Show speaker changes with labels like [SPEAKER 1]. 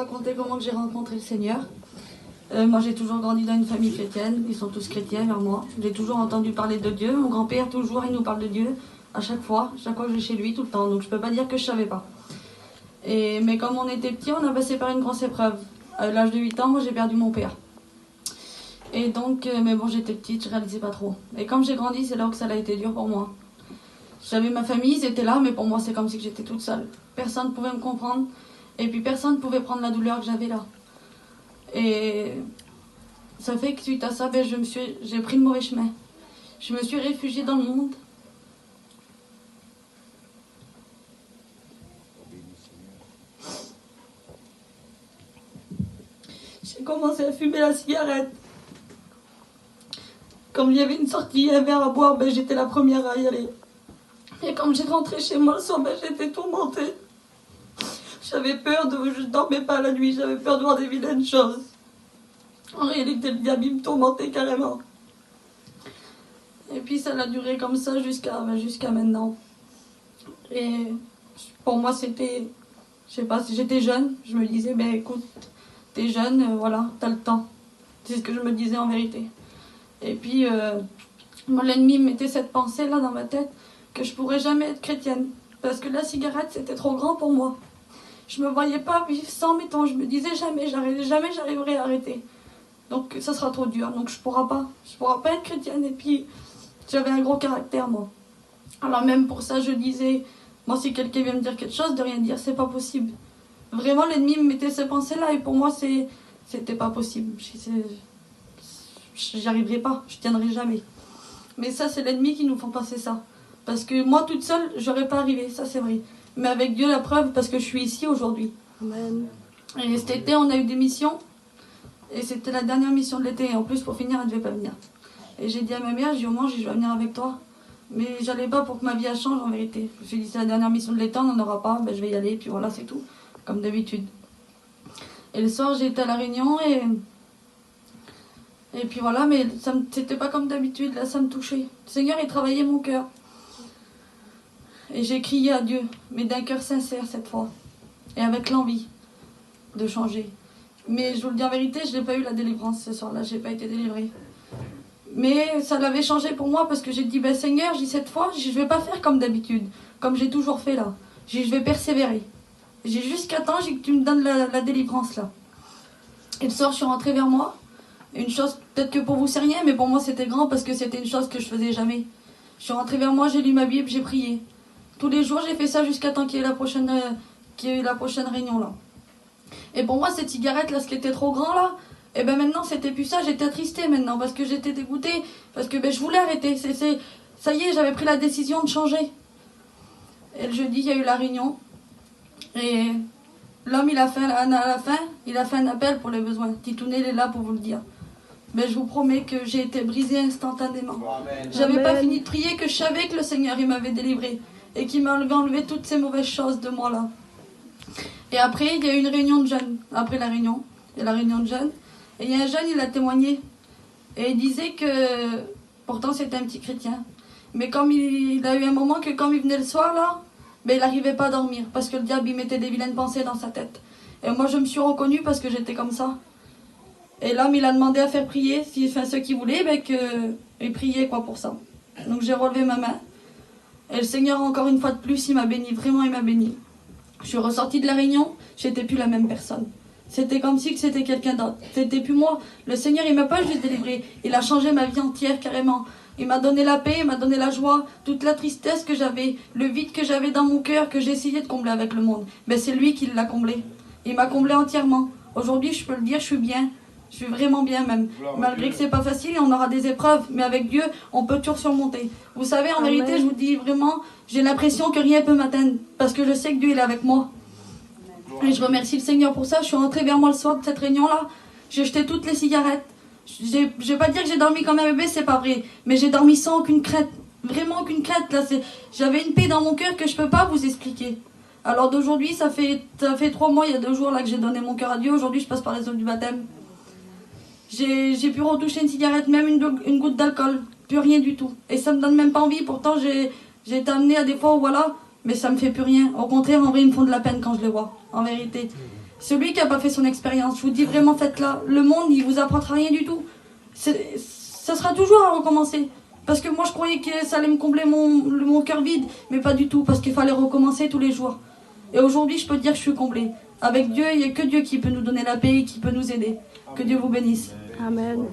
[SPEAKER 1] Raconter comment que j'ai rencontré le Seigneur. Moi j'ai toujours grandi dans une famille chrétienne, ils sont tous chrétiens vers moi. J'ai toujours entendu parler de Dieu, mon grand-père toujours il nous parle de Dieu, à chaque fois que je vais chez lui tout le temps, donc je peux pas dire que je savais pas. Mais comme on était petit, on a passé par une grosse épreuve. À l'âge de 8 ans, moi j'ai perdu mon père. Et donc, mais bon j'étais petite, je réalisais pas trop. Et comme j'ai grandi, c'est là où ça a été dur pour moi. J'avais ma famille, ils étaient là, mais pour moi c'est comme si j'étais toute seule. Personne ne pouvait me comprendre, et puis personne ne pouvait prendre la douleur que j'avais là. Et ça fait que suite à ça, j'ai pris le mauvais chemin. Je me suis réfugiée dans le monde. J'ai commencé à fumer la cigarette. Comme il y avait une sortie, un verre à boire, j'étais la première à y aller. Et quand j'ai rentré chez moi le soir, j'étais tourmentée. J'avais peur je dormais pas la nuit, j'avais peur de voir des vilaines choses. En réalité, le diable me tourmentait carrément. Et puis ça a duré comme ça jusqu'à maintenant. Et pour moi, c'était, je sais pas, si j'étais jeune, je me disais, écoute, t'es jeune, voilà, t'as le temps. C'est ce que je me disais en vérité. Et puis, moi, l'ennemi mettait cette pensée-là dans ma tête, que je pourrais jamais être chrétienne. Parce que la cigarette, c'était trop grand pour moi. Je me voyais pas vivre sans, mettons, je me disais jamais j'arriverai à arrêter. Donc ça sera trop dur, donc je pourrai pas être chrétienne. Et puis j'avais un gros caractère moi. Alors même pour ça je disais, moi si quelqu'un vient me dire quelque chose, de rien dire, c'est pas possible. Vraiment l'ennemi me mettait ces pensées là et pour moi c'était pas possible. J'y arriverai pas, je tiendrai jamais. Mais ça c'est l'ennemi qui nous fait passer ça. Parce que moi toute seule, j'aurais pas arrivé, ça c'est vrai. Mais avec Dieu la preuve, parce que je suis ici aujourd'hui.
[SPEAKER 2] Amen.
[SPEAKER 1] Et cet été on a eu des missions. Et c'était la dernière mission de l'été. Et en plus, pour finir, elle ne devait pas venir. Et j'ai dit à ma mère, je vais venir avec toi. Mais j'allais pas pour que ma vie change en vérité. Je me suis dit, c'est la dernière mission de l'été, on n'en aura pas. Je vais y aller, puis voilà, c'est tout. Comme d'habitude. Et le soir, j'étais à la réunion et puis voilà, mais c'était pas comme d'habitude. Là, ça me touchait. Le Seigneur, il travaillait mon cœur. Et j'ai crié à Dieu, mais d'un cœur sincère cette fois. Et avec l'envie de changer. Mais je vous le dis en vérité, je n'ai pas eu la délivrance ce soir-là, je n'ai pas été délivrée. Mais ça l'avait changé pour moi parce que j'ai dit, Seigneur, cette fois, je ne vais pas faire comme d'habitude, comme j'ai toujours fait là. Je vais persévérer. J'ai jusqu'à temps que tu me donnes la délivrance là. Et le soir, je suis rentrée vers moi. Une chose, peut-être que pour vous c'est rien, mais pour moi c'était grand parce que c'était une chose que je faisais jamais. Je suis rentrée vers moi, j'ai lu ma Bible, j'ai prié. Tous les jours, j'ai fait ça jusqu'à temps qu'il y ait la prochaine réunion là. Et pour moi, cette cigarette là, ce qui était trop grand là, et maintenant c'était plus ça, j'étais attristée maintenant parce que j'étais dégoûtée, parce que je voulais arrêter. Ça y est, j'avais pris la décision de changer. Et le jeudi, il y a eu la réunion. Et l'homme, à la fin, il a fait un appel pour les besoins. Titounet, il est là pour vous le dire. Mais je vous promets que j'ai été brisée instantanément. J'avais pas fini de prier que je savais que le Seigneur, il m'avait délivrée et qu'il m'avait enlevé toutes ces mauvaises choses de moi là. Et après, il y a eu une réunion de jeunes. Après la réunion, il y a la réunion de jeunes. Et il y a un jeune, il a témoigné. Et il disait que, pourtant c'était un petit chrétien, mais comme il a eu un moment que quand il venait le soir là, il n'arrivait pas à dormir. Parce que le diable, il mettait des vilaines pensées dans sa tête. Et moi, je me suis reconnue parce que j'étais comme ça. Et l'homme, il a demandé à faire prier, ceux qui voulaient, qu'il priait pour ça. Donc j'ai relevé ma main. Et le Seigneur, encore une fois de plus, il m'a béni. Vraiment, il m'a béni. Je suis ressortie de la réunion, j'étais plus la même personne. C'était comme si c'était quelqu'un d'autre. C'était plus moi. Le Seigneur, il m'a pas juste délivré. Il a changé ma vie entière carrément. Il m'a donné la paix, il m'a donné la joie, toute la tristesse que j'avais, le vide que j'avais dans mon cœur, que j'essayais de combler avec le monde. C'est lui qui l'a comblé. Il m'a comblé entièrement. Aujourd'hui, je peux le dire, je suis bien. Je suis vraiment bien même. Malgré que c'est pas facile, on aura des épreuves, mais avec Dieu, on peut toujours surmonter. Vous savez, en vérité, je vous dis vraiment, j'ai l'impression que rien peut m'atteindre, parce que je sais que Dieu il est avec moi. Et je remercie le Seigneur pour ça. Je suis rentrée vers moi le soir de cette réunion-là. J'ai jeté toutes les cigarettes. Je vais pas dire que j'ai dormi comme un bébé, c'est pas vrai. Mais j'ai dormi sans aucune crainte. Vraiment aucune crainte. Là, j'avais une paix dans mon cœur que je peux pas vous expliquer. Alors d'aujourd'hui, ça fait 3 mois, il y a 2 jours là que j'ai donné mon cœur à Dieu. Aujourd'hui, je passe par les eaux du baptême. J'ai pu retoucher une cigarette, même une goutte d'alcool. Plus rien du tout. Et ça me donne même pas envie. Pourtant, j'ai été amenée à des fois où voilà... Mais ça me fait plus rien. Au contraire, en vrai, ils me font de la peine quand je les vois. En vérité. Celui qui n'a pas fait son expérience, je vous dis vraiment, faites-la. Le monde, il vous apprendra rien du tout. Ça sera toujours à recommencer. Parce que moi, je croyais que ça allait me combler mon cœur vide, mais pas du tout, parce qu'il fallait recommencer tous les jours. Et aujourd'hui, je peux dire que je suis comblée. Avec Dieu, il n'y a que Dieu qui peut nous donner la paix et qui peut nous aider. Que Dieu vous bénisse.
[SPEAKER 2] Amen.